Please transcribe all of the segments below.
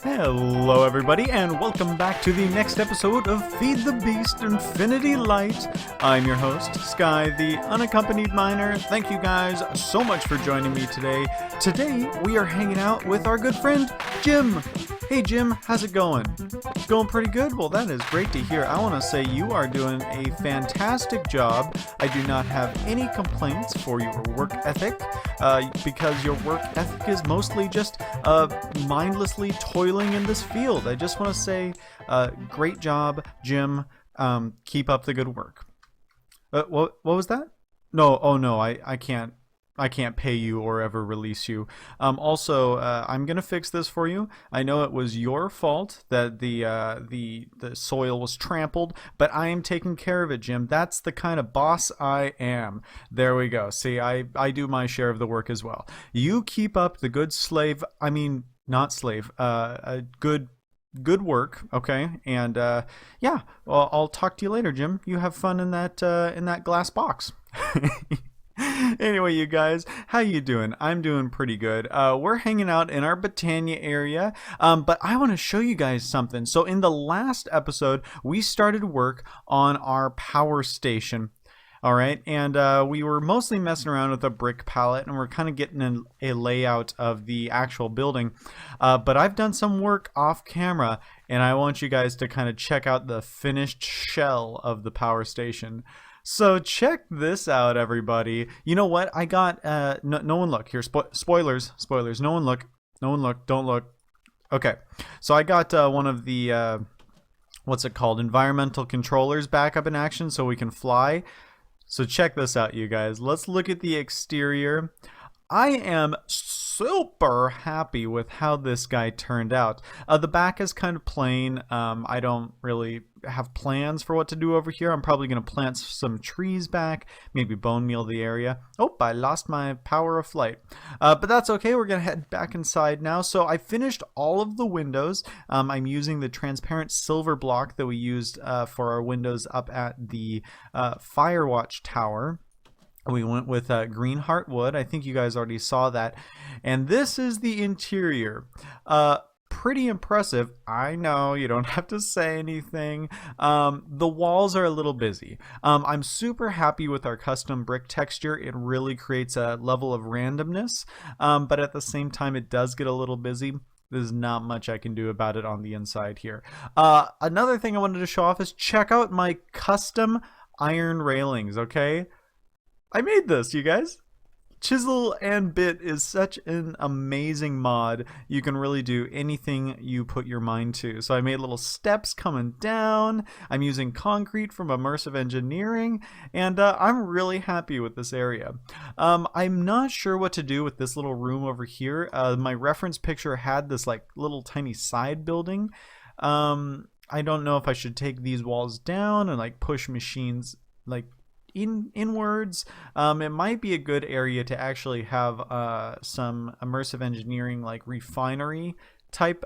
Hello everybody, and welcome back to the next episode of Feed the Beast Infinity Light. I'm your host, Sky, the unaccompanied miner. Thank you guys so much for joining me today. Today, we are hanging out with our good friend, Jim. Hey Jim, how's it going? Going pretty good? Well, that is great to hear. I want to say you are doing a fantastic job. I do not have any complaints for your work ethic, because your work ethic is mostly just mindlessly toiling in this field. I just want to say, great job, Jim. Keep up the good work. What was that? No, oh no, I can't pay you or ever release you. Also, I'm gonna fix this for you. I know it was your fault that the soil was trampled, but I am taking care of it, Jim. That's the kind of boss I am. There we go. See, I do my share of the work as well. You keep up the good slave. I mean, not slave. Good work. Okay, and yeah. Well, I'll talk to you later, Jim. You have fun in that glass box. Anyway, you guys, how you doing? I'm doing pretty good. We're hanging out in our BOTANIA area, but I want to show you guys something. So in the last episode, we started work on our power station. All right, and we were mostly messing around with a brick palette, and we're kind of getting a layout of the actual building. But I've done some work off camera, and I want you guys to kind of check out the finished shell of the power station. So check this out, everybody. You know what? I got no one look here. Spoilers. No one look. Don't look. Okay. So I got one of the what's it called? Environmental controllers back up in action, so we can fly. So check this out, you guys. Let's look at the exterior. I am super happy with how this guy turned out. The back is kind of plain. I don't really have plans for what to do over here. I'm probably going to plant some trees back, maybe bone meal the area. Oh, I lost my power of flight. But that's okay. We're going to head back inside now. So I finished all of the windows. I'm using the transparent silver block that we used for our windows up at the Firewatch Tower. We went with green heartwood. I think you guys already saw that. And this is the interior. Pretty impressive. I know, you don't have to say anything. The walls are a little busy. I'm super happy with our custom brick texture. It really creates a level of randomness. But at the same time, it does get a little busy. There's not much I can do about it on the inside here. Another thing I wanted to show off is check out my custom iron railings, okay? I made this, you guys. Chisel and Bit is such an amazing mod. You can really do anything you put your mind to. So I made little steps coming down. I'm using concrete from Immersive Engineering, and I'm really happy with this area. I'm not sure what to do with this little room over here. My reference picture had this like little tiny side building. I don't know if I should take these walls down and like push machines like inwards. It might be a good area to actually have some immersive engineering like refinery type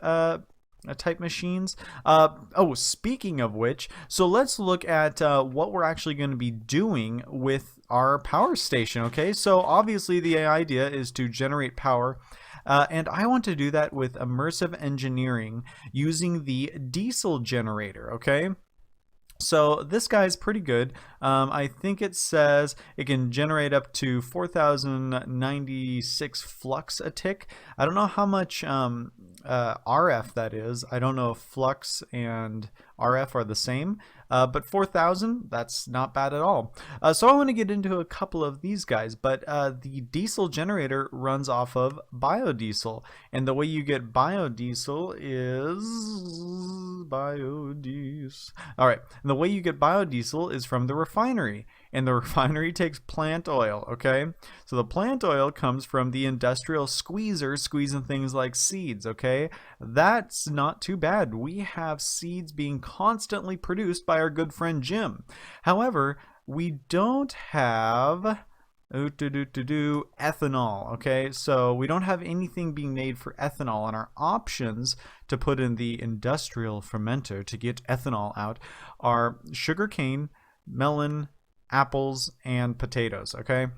machines. Oh, speaking of which, so let's look at what we're actually going to be doing with our power station. Okay, so obviously the idea is to generate power. And I want to do that with immersive engineering using the diesel generator. Okay. So this guy's pretty good. I think it says it can generate up to 4,096 flux a tick. I don't know how much RF that is. I don't know if flux and RF are the same, but 4,000, that's not bad at all. So I want to get into a couple of these guys, but the diesel generator runs off of biodiesel, and the way you get biodiesel is biodiesel. All right, and the way you get biodiesel is from the refinery, and the refinery takes plant oil. Okay, so the plant oil comes from the industrial squeezer, squeezing things like seeds. Okay, that's not too bad. We have seeds being constantly produced by our good friend Jim. However, we don't have ethanol. Okay, so we don't have anything being made for ethanol, and our options to put in the industrial fermenter to get ethanol out are sugarcane, melon, apples, and potatoes. Okay,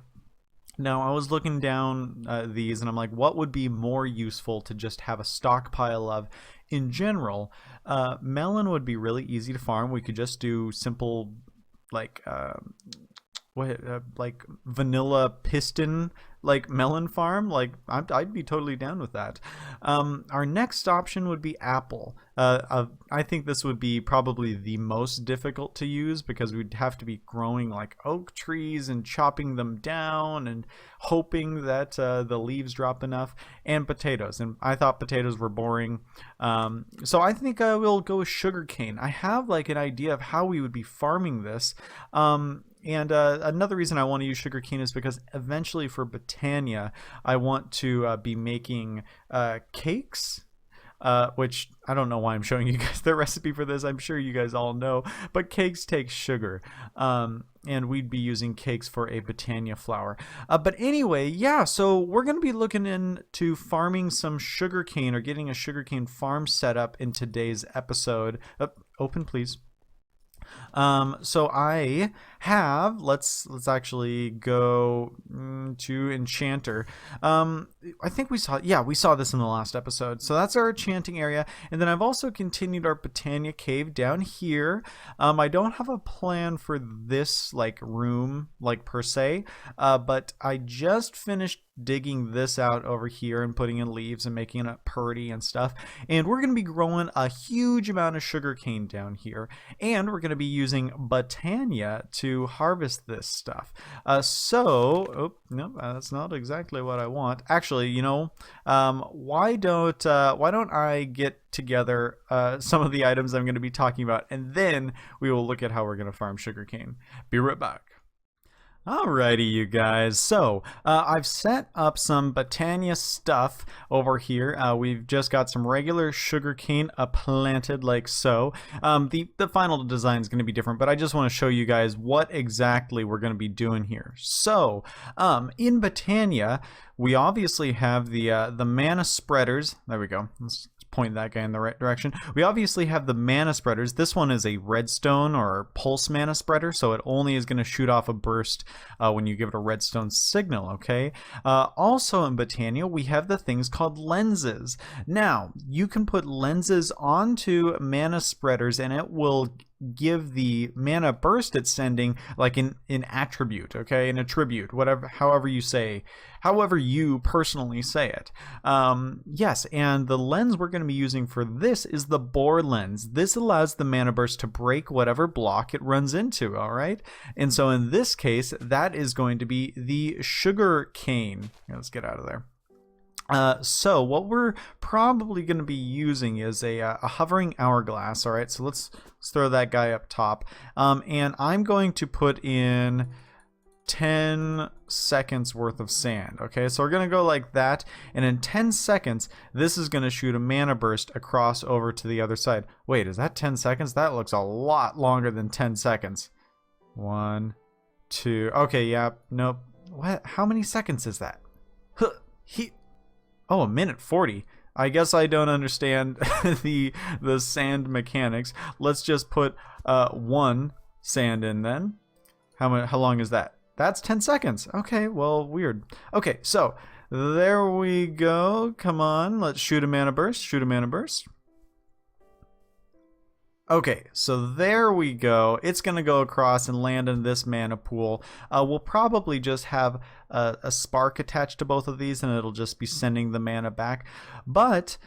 Now, I was looking down these, and I'm like, what would be more useful to just have a stockpile of in general? Melon would be really easy to farm. We could just do simple, like, like vanilla piston, like melon farm. Like, I'd be totally down with that. Our next option would be apple. I think this would be probably the most difficult to use because we'd have to be growing like oak trees and chopping them down and hoping that the leaves drop enough. And potatoes, and I thought potatoes were boring, so I think I will go with sugarcane. I have like an idea of how we would be farming this. And another reason I want to use sugarcane is because eventually for Botania, I want to be making cakes, which I don't know why I'm showing you guys the recipe for this. I'm sure you guys all know, but cakes take sugar. And we'd be using cakes for a Botania flower. But anyway, yeah, so we're going to be looking into farming some sugarcane or getting a sugarcane farm set up in today's episode. Open, please. So I have, let's actually go to Enchanter. I think we saw this in the last episode. So that's our enchanting area. And then I've also continued our Botania cave down here. I don't have a plan for this like room, like per se, but I just finished digging this out over here and putting in leaves and making it pretty and stuff. And we're going to be growing a huge amount of sugarcane down here. And we're going to be using Botania to harvest this stuff. Oh, no, that's not exactly what I want. Actually, you know, why don't I get together some of the items I'm going to be talking about, and then we will look at how we're going to farm sugarcane. Be right back. Alrighty, you guys. So I've set up some Botania stuff over here. We've just got some regular sugarcane planted like so. The final design is going to be different, but I just want to show you guys what exactly we're going to be doing here. So in Botania, we obviously have the mana spreaders. There we go. Let's point that guy in the right direction. We obviously have the mana spreaders. This one is a redstone or pulse mana spreader, so it only is going to shoot off a burst when you give it a redstone signal, okay? Also in Botania, we have the things called lenses. Now, you can put lenses onto mana spreaders and it will give the mana burst it's sending like an attribute, okay? An attribute, whatever, however you personally say it. Yes, and the lens we're going to be using for this is the bore lens. This allows the mana burst to break whatever block it runs into, all right? And so in this case, that is going to be the sugar cane. Let's get out of there. So what we're probably going to be using is a hovering hourglass. All right, so let's throw that guy up top. And I'm going to put in 10 seconds worth of sand. Okay, so we're going to go like that. And in 10 seconds, this is going to shoot a mana burst across over to the other side. Wait, is that 10 seconds? That looks a lot longer than 10 seconds. 1, 2. Okay, yeah, nope. What? How many seconds is that? Oh, 1:40. I guess I don't understand the sand mechanics. Let's just put 1 sand in then. How long is that? That's 10 seconds. Okay, well, weird. Okay, so there we go. Come on, let's shoot a mana burst. Shoot a mana burst. Okay, so there we go. It's going to go across and land in this mana pool. We'll probably just have a spark attached to both of these, and it'll just be sending the mana back. But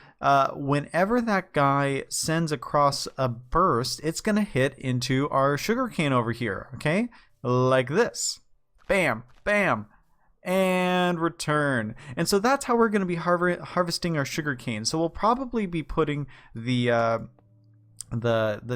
whenever that guy sends across a burst, it's going to hit into our sugarcane over here, okay? Like this. Bam, bam. And return. And so that's how we're going to be harvesting our sugarcane. So we'll probably be putting the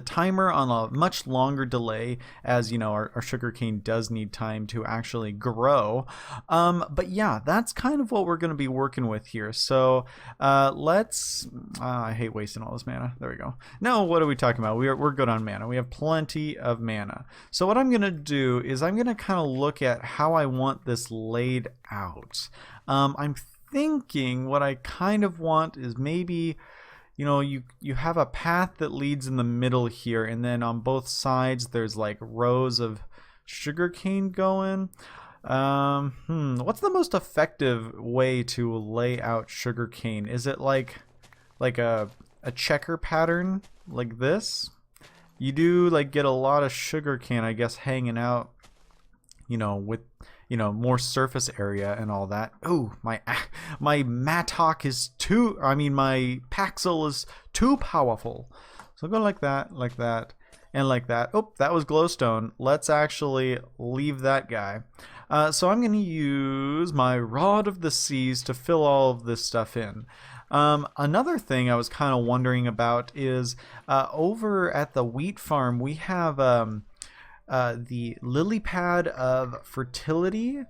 timer on a much longer delay, as you know, our sugarcane does need time to actually grow. But yeah, that's kind of what we're going to be working with here. So let's I hate wasting all this mana. There we go. No, what are we talking about? We're good on mana. We have plenty of mana. So what I'm going to do is I'm going to kind of look at how I want this laid out. I'm thinking what I kind of want is maybe, you know, you have a path that leads in the middle here, and then on both sides there's like rows of sugarcane going. What's the most effective way to lay out sugarcane? Is it like a checker pattern like this? You do like get a lot of sugarcane, I guess, hanging out, you know, with, you know, more surface area and all that. Ooh, my mattock is too, I mean, my Paxil is too powerful. So go like that, and like that. Oh, that was glowstone. Let's actually leave that guy. So I'm going to use my Rod of the Seas to fill all of this stuff in. Another thing I was kind of wondering about is over at the wheat farm, we have the lily pad of fertility.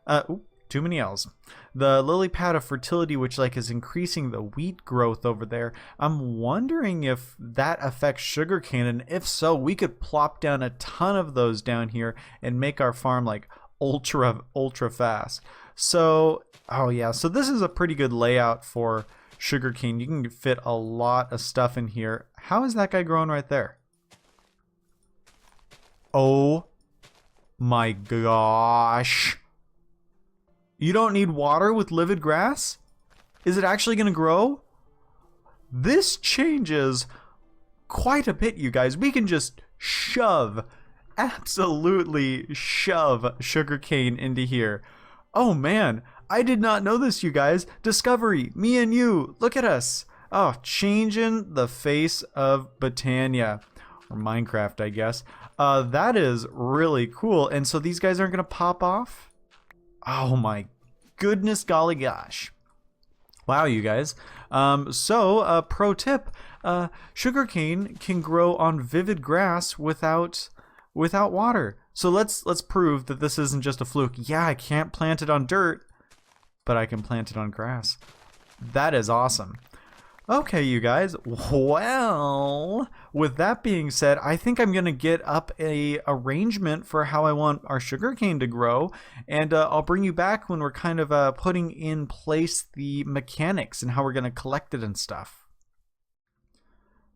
Ooh, too many L's. The lily pad of fertility, which like is increasing the wheat growth over there. I'm wondering if that affects sugarcane, and if so, we could plop down a ton of those down here and make our farm like ultra fast. So, oh yeah, so this is a pretty good layout for sugarcane. You can fit a lot of stuff in here. How is that guy growing right there? Oh my gosh. You don't need water with livid grass? Is it actually going to grow? This changes quite a bit, you guys. We can just absolutely shove sugarcane into here. Oh man, I did not know this, you guys. Discovery, me and you, look at us. Oh, changing the face of Botania. Or Minecraft, I guess. That is really cool. And so these guys aren't going to pop off? Oh my goodness golly gosh. Wow, you guys. Pro tip, sugarcane can grow on vivid grass without water. So let's prove that this isn't just a fluke. Yeah, I can't plant it on dirt, but I can plant it on grass. That is awesome. Okay, you guys. Well, with that being said, I think I'm going to get up a arrangement for how I want our sugarcane to grow, and I'll bring you back when we're kind of putting in place the mechanics and how we're going to collect it and stuff.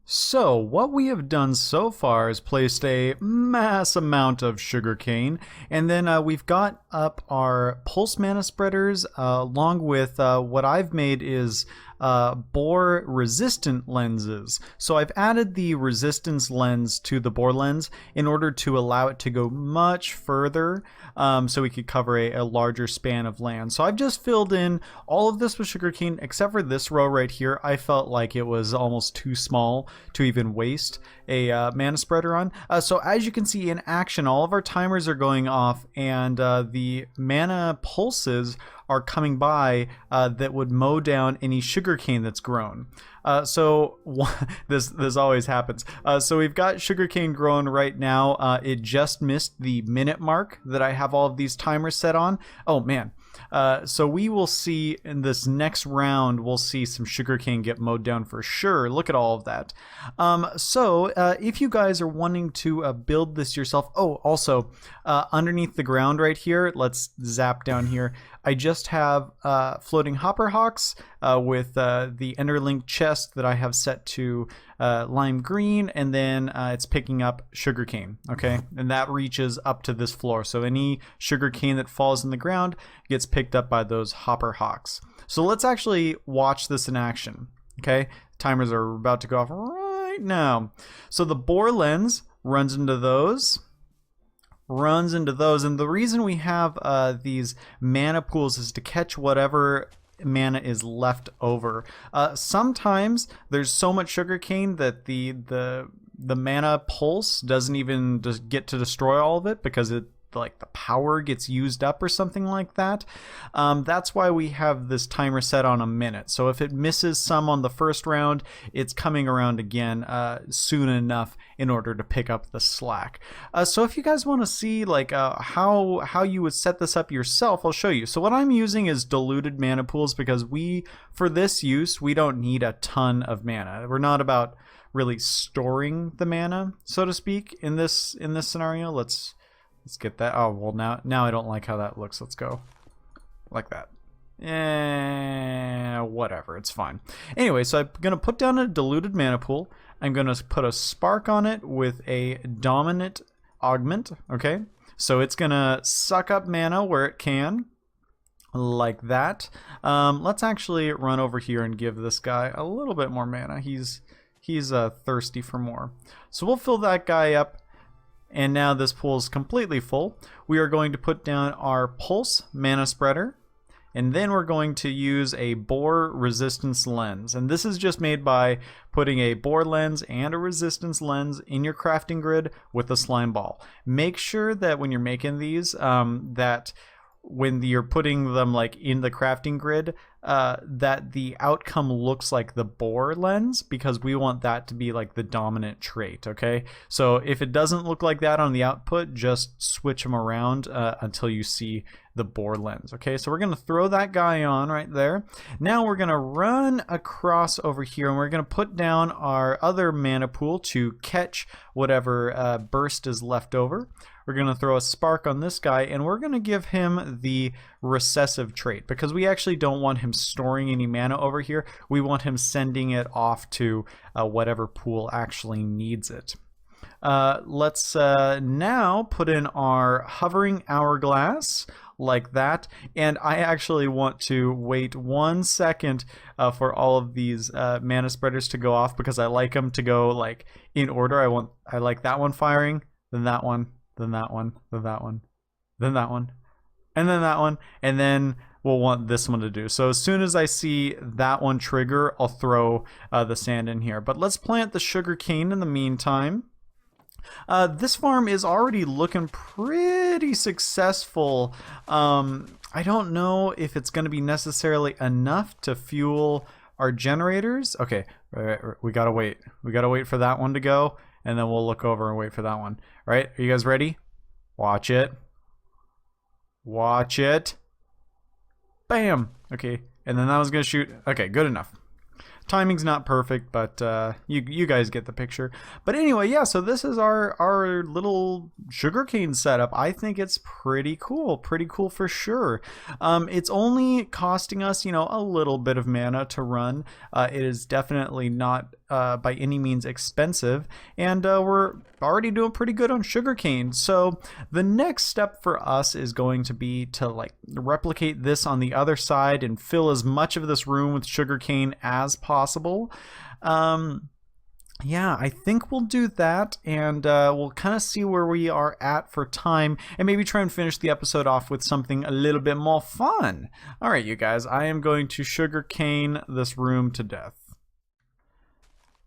So, what we have done so far is placed a mass amount of sugarcane, and then we've got up our pulse mana spreaders, along with what I've made is bore resistant lenses. So I've added the resistance lens to the bore lens in order to allow it to go much further, so we could cover a larger span of land. So I've just filled in all of this with sugarcane, except for this row right here. I felt like it was almost too small to even waste a mana spreader on. So as you can see in action, all of our timers are going off, and the mana pulses are coming by that would mow down any sugarcane that's grown. This always happens. So we've got sugarcane growing right now. It just missed the minute mark that I have all of these timers set on. Oh man. So we will see in this next round, we'll see some sugarcane get mowed down for sure. Look at all of that. If you guys are wanting to build this yourself, oh, also underneath the ground right here, let's zap down here. I just have floating hopper hawks with the Enderlink chest that I have set to lime green, and then it's picking up sugarcane, okay? And that reaches up to this floor. So any sugarcane that falls in the ground gets picked up by those hopper hawks. So let's actually watch this in action, okay? Timers are about to go off right now. So the bore lens runs into those. And the reason we have these mana pools is to catch whatever mana is left over. Sometimes there's so much sugarcane that the mana pulse doesn't even just get to destroy all of it because it like the power gets used up or something like that. That's why we have this timer set on a minute. So if it misses some on the first round, it's coming around again soon enough in order to pick up the slack. So if you guys want to see like how you would set this up yourself, I'll show you. So what I'm using is diluted mana pools because for this use, we don't need a ton of mana. We're not about really storing the mana, so to speak, in this scenario. Let's get that. Oh, well, now I don't like how that looks. Let's go like that. Whatever, it's fine. Anyway, so I'm going to put down a diluted mana pool. I'm going to put a spark on it with a dominant augment, okay? So it's gonna suck up mana where it can, like that. Let's actually run over here and give this guy a little bit more mana. He's thirsty for more. So we'll fill that guy up. And now this pool is completely full. We are going to put down our Pulse Mana Spreader. And then we're going to use a Boar Resistance Lens. And this is just made by putting a Boar Lens and a Resistance Lens in your crafting grid with a Slime Ball. Make sure that when you're making these, that when you're putting them like in the crafting grid, that the outcome looks like the Boar Lens, because we want that to be like the dominant trait. Okay, so if it doesn't look like that on the output, just switch them around until you see the Boar Lens. Okay, so we're gonna throw that guy on right there. Now we're gonna run across over here, and we're gonna put down our other mana pool to catch whatever burst is left over. We're going to throw a spark on this guy, and we're going to give him the recessive trait, because we actually don't want him storing any mana over here. We want him sending it off to whatever pool actually needs it. Let's now put in our hovering hourglass like that, and I actually want to wait 1 second for all of these mana spreaders to go off, because I like them to go like in order. I like that one firing, then that one, then that one, then that one, then that one, and then that one, and then we'll want this one to do. So as soon as I see that one trigger, I'll throw the sand in here. But let's plant the sugarcane in the meantime. This farm is already looking pretty successful. I don't know if it's going to be necessarily enough to fuel our generators. Okay, we gotta wait. We gotta wait for that one to go, and then we'll look over and wait for that one. All right, are you guys ready? Watch it. Watch it. Bam. Okay, and then that was gonna shoot. Okay, good enough. Timing's not perfect, but you guys get the picture. But anyway, yeah, so this is our little sugarcane setup. I think it's pretty cool for sure. It's only costing us, you know, a little bit of mana to run. It is definitely not by any means expensive, and we're already doing pretty good on sugarcane. So the next step for us is going to be to like replicate this on the other side and fill as much of this room with sugarcane as possible. Yeah, I think we'll do that, and we'll kind of see where we are at for time, and maybe try and finish the episode off with something a little bit more fun. All right, you guys, I am going to sugarcane this room to death.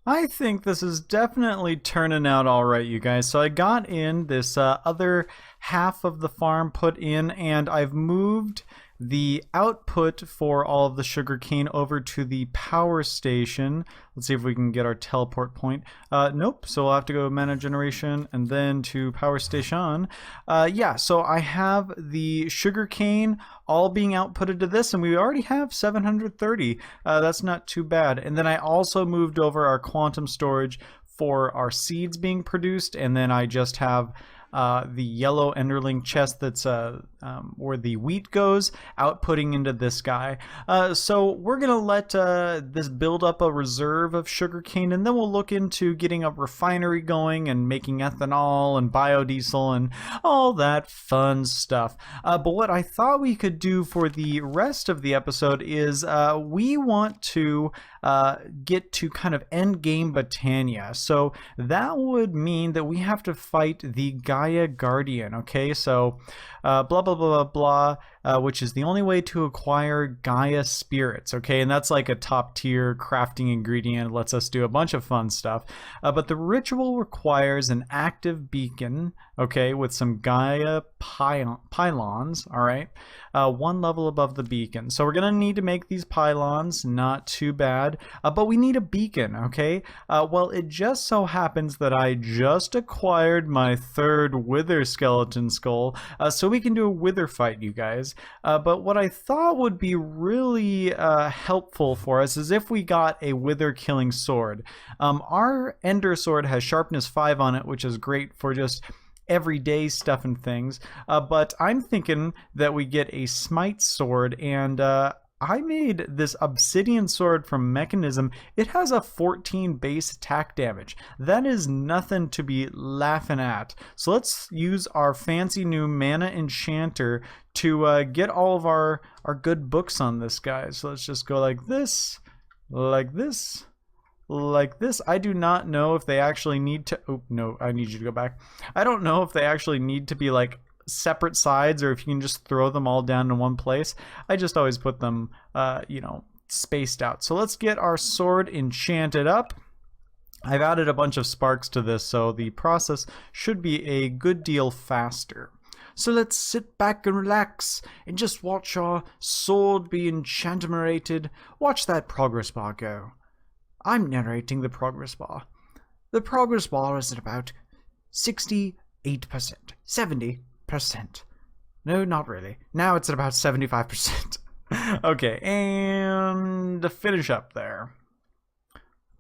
I think this is definitely turning out all right, you guys. So I got in this other half of the farm put in, and I've moved the output for all of the sugarcane over to the power station. Let's see if we can get our teleport point. Nope, so we'll have to go mana generation and then to power station. Yeah, so I have the sugarcane all being outputted to this, and we already have 730. That's not too bad. And then I also moved over our quantum storage for our seeds being produced, and then I just have the yellow enderling chest that's where the wheat goes, outputting into this guy. So we're gonna let this build up a reserve of sugarcane, and then we'll look into getting a refinery going and making ethanol and biodiesel and all that fun stuff. But what I thought we could do for the rest of the episode is we want to get to kind of end game Botania. So that would mean that we have to fight the Gaia Guardian. Okay, so blah blah blah blah blah, which is the only way to acquire Gaia spirits. Okay, and that's like a top tier crafting ingredient. It lets us do a bunch of fun stuff. But the ritual requires an active beacon. Okay, with some Gaia pylons. All right, one level above the beacon. So we're gonna need to make these pylons. Not too bad. But we need a beacon. Okay. Well, it just so happens that I just acquired my third wither skeleton skull, so we can do a wither fight, you guys. But what I thought would be really helpful for us is if we got a wither killing sword. Our ender sword has sharpness 5 on it, which is great for just everyday stuff and things. But I'm thinking that we get a smite sword, and I made this obsidian sword from Mechanism. It has a 14 base attack damage. That is nothing to be laughing at. So let's use our fancy new mana enchanter to get all of our good books on this guy. So let's just go like this, like this, like this. I do not know if they actually need to... Oh, no, I need you to go back. I don't know if they actually need to be like separate sides or if you can just throw them all down in one place. I just always put them, you know, spaced out. So let's get our sword enchanted up. I've added a bunch of sparks to this, so the process should be a good deal faster. So let's sit back and relax and just watch our sword be enchantmerated. Watch that progress bar go. I'm narrating the progress bar. The progress bar is at about 68%, 70%. No, not really. Now it's at about 75%. Okay, and to finish up there.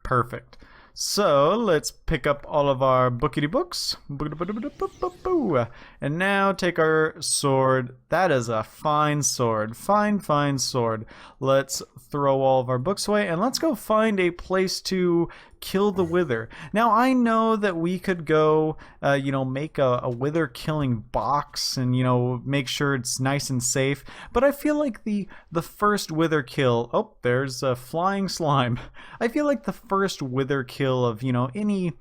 Perfect. So let's pick up all of our bookity books. And now take our sword. That is a fine sword. Fine, fine sword. Let's throw all of our books away and let's go find a place to kill the wither. Now I know that we could go, you know, make a wither killing box and, you know, make sure it's nice and safe. But I feel like the first wither kill, oh, there's a flying slime. I feel like the first wither kill of, you know, any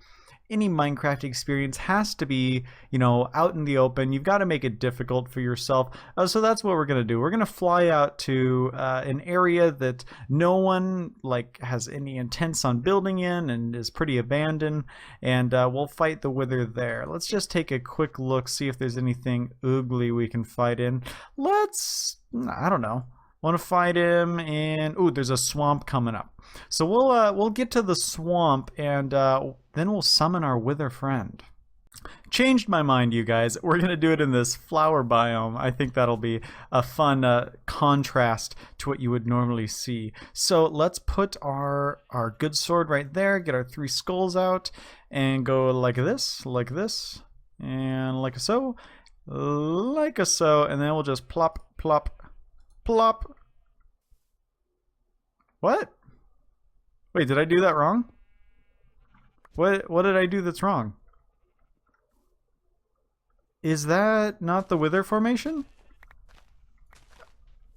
Minecraft experience has to be, you know, out in the open. You've got to make it difficult for yourself. So that's what we're going to do. We're going to fly out to an area that no one like has any intents on building in and is pretty abandoned, and we'll fight the wither there. Let's just take a quick look, see if there's anything ugly we can fight in. I don't know. Want to fight him, and ooh, there's a swamp coming up. So we'll get to the swamp, and then we'll summon our wither friend. Changed my mind, you guys. We're gonna do it in this flower biome. I think that'll be a fun contrast to what you would normally see. So let's put our good sword right there. Get our 3 skulls out, and go like this, and like so, and then we'll just plop, plop, plop. What? Wait, did I do that wrong? What did I do that's wrong? Is that not the wither formation?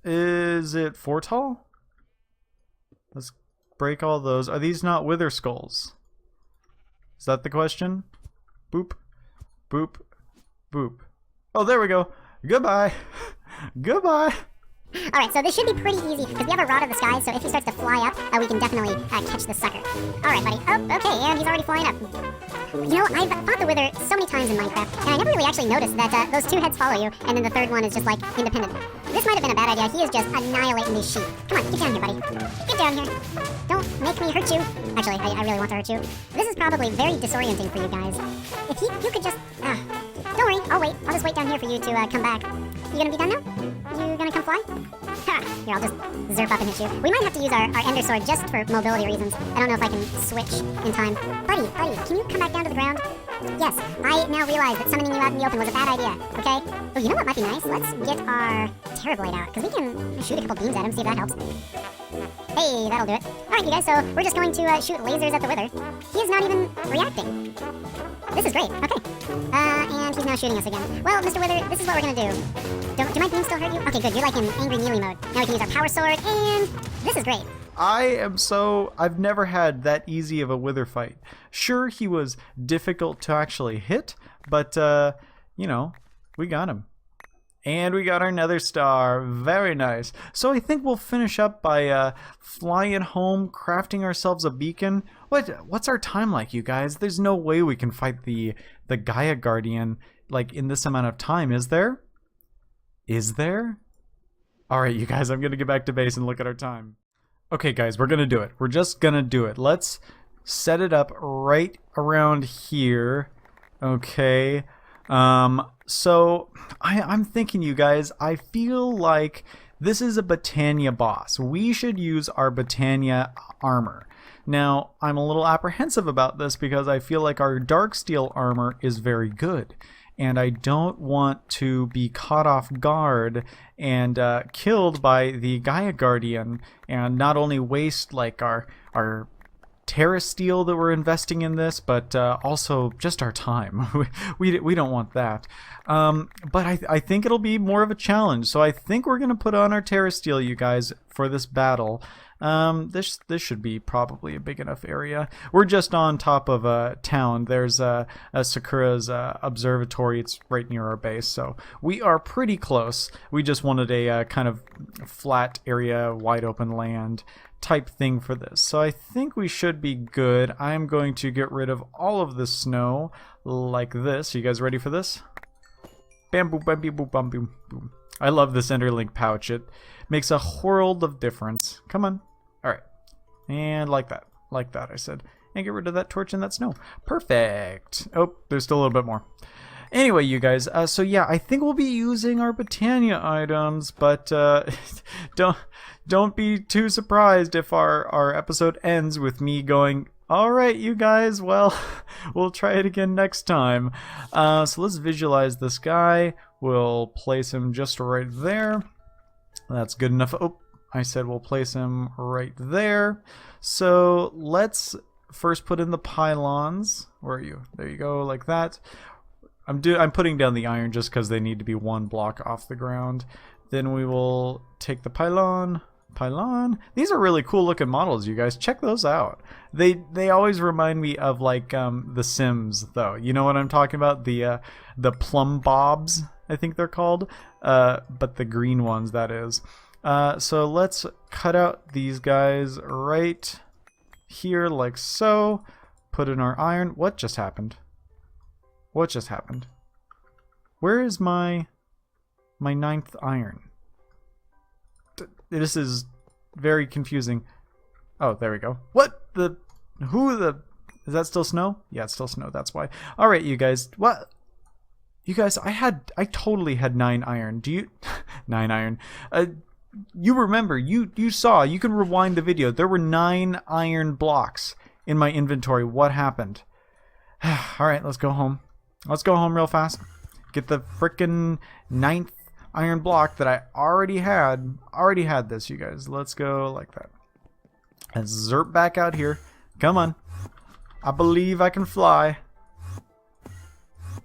Is it 4 tall? Let's break all those. Are these not wither skulls? Is that the question? Boop, boop, boop. Oh, there we go. Goodbye. Goodbye. Alright, so this should be pretty easy, because we have a Rod of the Sky, so if he starts to fly up, we can definitely catch the sucker. Alright, buddy. Oh, okay, and he's already flying up. You know, I've fought the wither so many times in Minecraft, and I never really actually noticed that those 2 heads follow you, and then the 3rd one is just, like, independent. This might have been a bad idea. He is just annihilating these sheep. Come on, get down here, buddy. Get down here. Don't make me hurt you. Actually, I really want to hurt you. This is probably very disorienting for you guys. If you could just... don't worry, I'll wait. I'll just wait down here for you to come back. You gonna be done now? You gonna come fly? Ha! Here, I'll just zerp up and hit you. We might have to use our Ender Sword just for mobility reasons. I don't know if I can switch in time. Buddy, can you come back down to the ground? Yes, I now realize that summoning you out in the open was a bad idea, okay? Oh, you know what might be nice? Let's get our Terror Blade out, because we can shoot a couple beams at him, see if that helps. Hey, that'll do it. Alright, you guys, so we're just going to shoot lasers at the wither. He is not even reacting. This is great, okay. And he's now shooting us again. Well, Mr. Wither, this is what we're gonna do. Do my beams still hurt you? Okay, good, you're like in angry melee mode. Now we can use our power sword, and this is great. I've never had that easy of a wither fight. Sure, he was difficult to actually hit, but, you know, we got him. And we got our nether star. Very nice. So I think we'll finish up by flying home, crafting ourselves a beacon. What's our time like, you guys? There's no way we can fight the Gaia Guardian like in this amount of time, is there? Is there? Alright, you guys, I'm gonna get back to base and look at our time. Okay, guys, we're gonna do it. We're just gonna do it. Let's set it up right around here. Okay. So I'm thinking, you guys, I feel like this is a Botania boss. We should use our Botania armor. Now, I'm a little apprehensive about this because I feel like our dark steel armor is very good. and I don't want to be caught off guard and killed by the Gaia Guardian, and not only waste like our Terra Steel that we're investing in this, but also just our time. we don't want that. But I think it'll be more of a challenge. So I think we're going to put on our Terra Steel, you guys, for this battle. This should be probably a big enough area. We're just on top of a town. There's a Sakura's observatory. It's right near our base, so we are pretty close. We just wanted a kind of flat area, wide open land type thing for this. So I think we should be good. I'm going to get rid of all of the snow like this. You guys ready for this? Bam, boom, bam, boom, bam, boom, boom. I love this Enderlink pouch. It makes a world of difference. Come on. All right. And like that. Like that, I said. And get rid of that torch and that snow. Perfect. Oh, there's still a little bit more. Anyway, you guys, so yeah, I think we'll be using our Botania items, but don't be too surprised if our episode ends with me going, all right, you guys, well, we'll try it again next time. So let's visualize this guy. We'll place him just right there. That's good enough. Oh, I said we'll place him right there. So let's first put in the pylons. Where are you? There you go, like that. I'm putting down the iron just because they need to be one block off the ground. Then we will take the pylon. These are really cool looking models, you guys. Check those out. They always remind me of like The Sims, though. You know what I'm talking about? The plumb bobs, I think they're called. But the green ones, that is. So let's cut out these guys right here, like so. Put in our iron. What just happened? What just happened? Where is my 9th iron? This is very confusing. Oh, there we go. What the? Is that still snow? Yeah, it's still snow. That's why. All right, you guys. What? You guys, I totally had 9 iron. Do you? 9 iron. You remember? You saw? You can rewind the video. There were 9 iron blocks in my inventory. What happened? All right, let's go home. Let's go home real fast. Get the frickin' 9th iron block that I already had. Already had this, you guys. Let's go like that. And zerp back out here. Come on. I believe I can fly.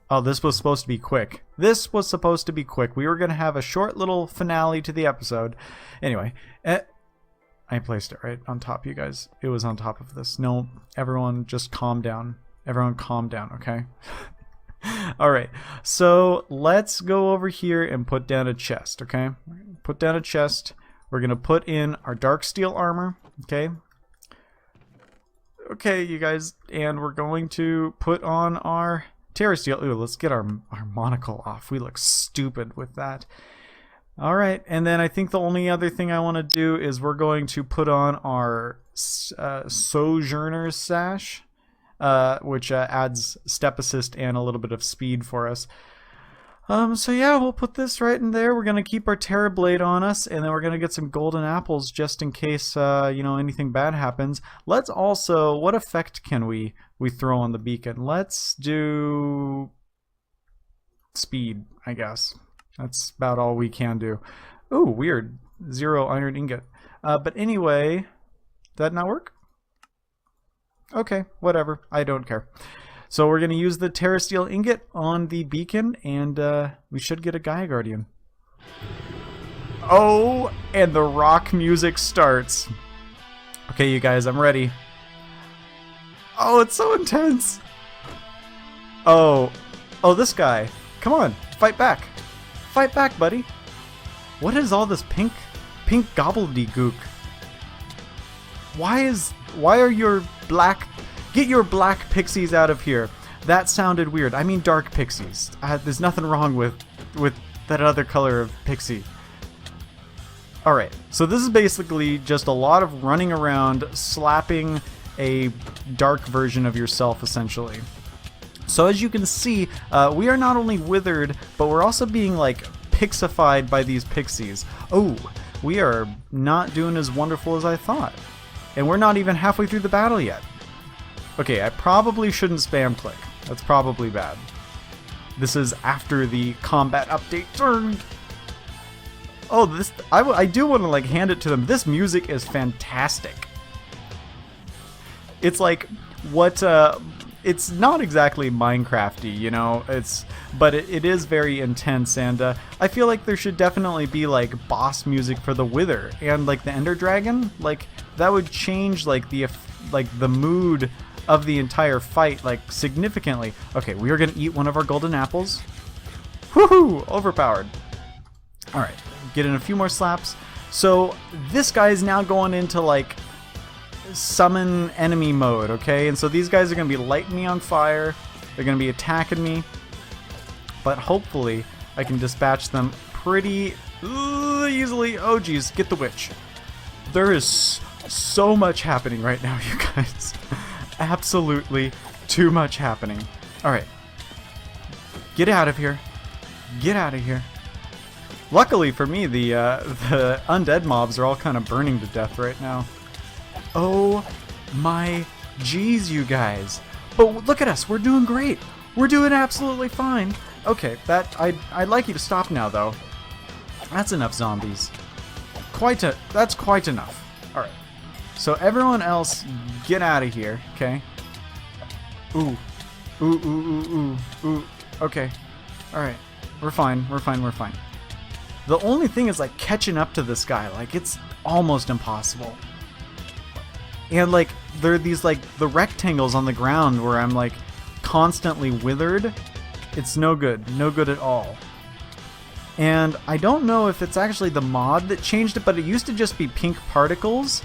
Oh, this was supposed to be quick. This was supposed to be quick. We were going to have a short little finale to the episode. Anyway, I placed it right on top, you guys. It was on top of this. No, everyone just calm down. Everyone calm down, okay? Alright, so let's go over here and put down a chest, okay? Put down a chest. We're going to put in our dark steel armor, okay? Okay, you guys, and we're going to put on our Terra Steel. Ooh, let's get our monocle off. We look stupid with that. Alright, and then I think the only other thing I want to do is we're going to put on our Sojourners Sash. Which adds step assist and a little bit of speed for us. So yeah, we'll put this right in there. We're going to keep our Terra Blade on us, and then we're going to get some golden apples just in case, you know, anything bad happens. Let's also, what effect can we throw on the beacon? Let's do speed, I guess. That's about all we can do. Ooh, weird. 0 iron ingot. But anyway, did that not work? Okay, whatever. I don't care. So we're going to use the Terra Steel ingot on the beacon, and we should get a Gaia Guardian. Oh, and the rock music starts. Okay, you guys, I'm ready. Oh, it's so intense. Oh, this guy. Come on, fight back. Fight back, buddy. What is all this pink gobbledygook? Why are your black... Get your black pixies out of here. That sounded weird. I mean dark pixies. There's nothing wrong with that other color of pixie. Alright, so this is basically just a lot of running around, slapping a dark version of yourself, essentially. So as you can see, we are not only withered, but we're also being, like, pixified by these pixies. Oh, we are not doing as wonderful as I thought. And we're not even halfway through the battle yet. Okay, I probably shouldn't spam click. That's probably bad. This is after the combat update turned. Oh, this I do want to like hand it to them. This music is fantastic. It's like what it's not exactly Minecrafty, you know. But it is very intense, and I feel like there should definitely be like boss music for the Wither and like the Ender Dragon. Like that would change like the mood of the entire fight like significantly. Okay, we are gonna eat one of our golden apples. Woohoo! Overpowered. All right, get in a few more slaps. So this guy is now going into like summon enemy mode, okay? And so these guys are going to be lighting me on fire. They're going to be attacking me. But hopefully I can dispatch them pretty easily. Oh geez, get the witch. There is so much happening right now, you guys. Absolutely too much happening. Alright. Get out of here. Get out of here. Luckily for me, the undead mobs are all kind of burning to death right now. Oh my geez, you guys. But look at us, we're doing great. We're doing absolutely fine. Okay, I'd like you to stop now though. That's enough zombies. That's quite enough. Alright. So everyone else get out of here, okay? Ooh. Ooh, ooh, ooh, ooh, ooh. Okay. Alright. We're fine, we're fine, we're fine. The only thing is like catching up to this guy. Like it's almost impossible. And like there are these like the rectangles on the ground where I'm like constantly withered. It's no good at all. And I don't know if it's actually the mod that changed it, but it used to just be pink particles.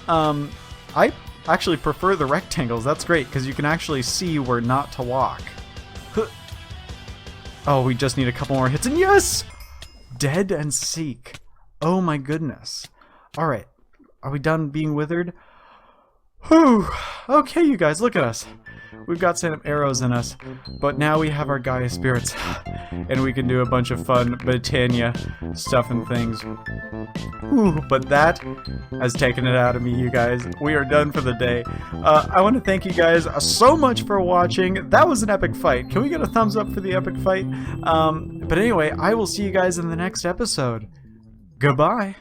I actually prefer the rectangles. That's great because you can actually see where not to walk. Oh, we just need a couple more hits and yes! Dead and seek. Oh my goodness. Alright. Are we done being withered? Whew. Okay, you guys, look at us. We've got some arrows in us, but now we have our Gaia spirits, and we can do a bunch of fun BOTANIA stuff and things. Whew, but that has taken it out of me, you guys. We are done for the day. I want to thank you guys so much for watching. That was an epic fight. Can we get a thumbs up for the epic fight? But anyway, I will see you guys in the next episode. Goodbye.